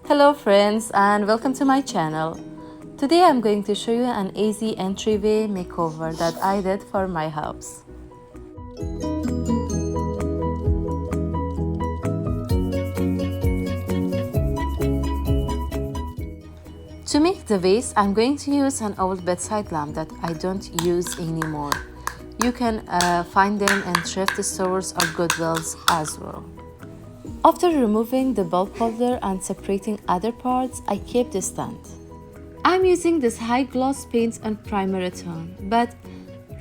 Hello friends and welcome to my channel. Today I'm going to show you an easy entryway makeover that I did for my house. To make the vase, I'm going to use an old bedside lamp that I don't use anymore. You can find them in thrift stores or Goodwills as well. After removing the bulb holder and separating other parts, I kept the stand. I'm using this high gloss paint and primer tone, but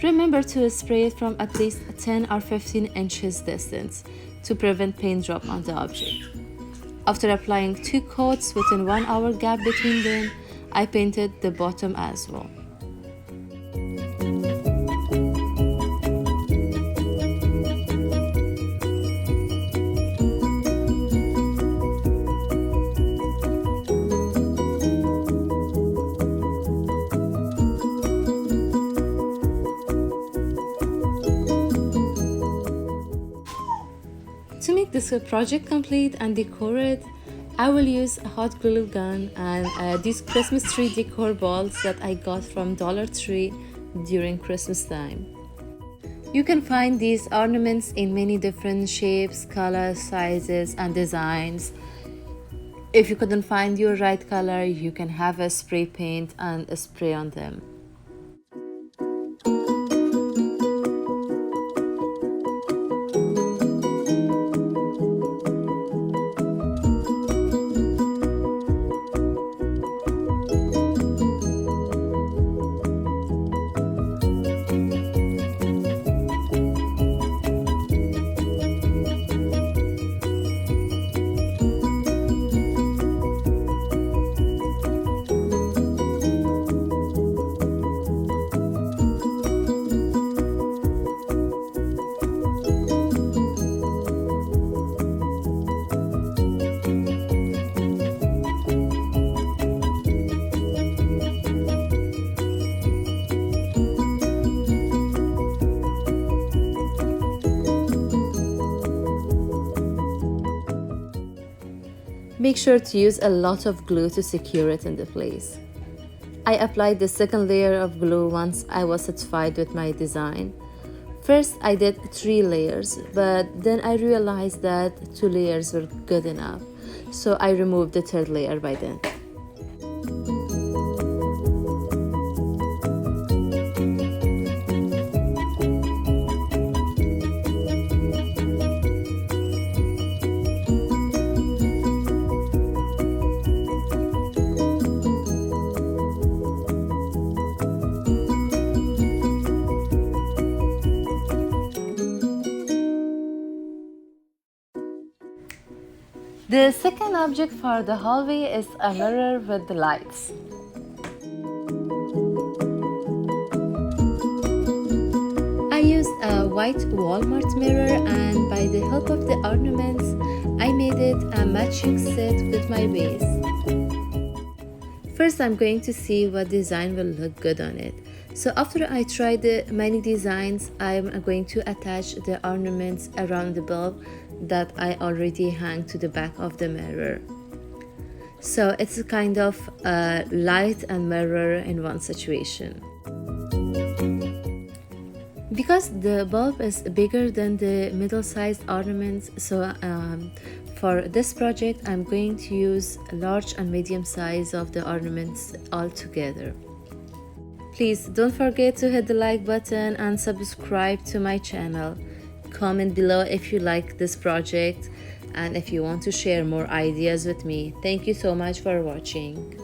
remember to spray it from at least 10 or 15 inches distance to prevent paint drop on the object. After applying 2 coats within 1 hour gap between them, I painted the bottom as well. To make this project complete and decor it, I will use a hot glue gun and these Christmas tree decor balls that I got from Dollar Tree during Christmas time. You can find these ornaments in many different shapes, colors, sizes, and designs. If you couldn't find your right color, you can have a spray paint and spray on them. Make sure to use a lot of glue to secure it into place. I applied the second layer of glue once I was satisfied with my design. First, I did 3 layers, but then I realized that 2 layers were good enough, so I removed the 3rd layer by then. The second object for the hallway is a mirror with the lights. I used a white Walmart mirror, and by the help of the ornaments, I made it a matching set with my vase. First, I'm going to see what design will look good on it. So after I tried the many designs, I'm going to attach the ornaments around the bulb that I already hang to the back of the mirror. So it's a kind of light and mirror in one situation. Because the bulb is bigger than the middle-sized ornaments, so for this project I'm going to use a large and medium size of the ornaments all together. Please don't forget to hit the like button and subscribe to my channel. Comment below if you like this project and if you want to share more ideas with me. Thank you so much for watching.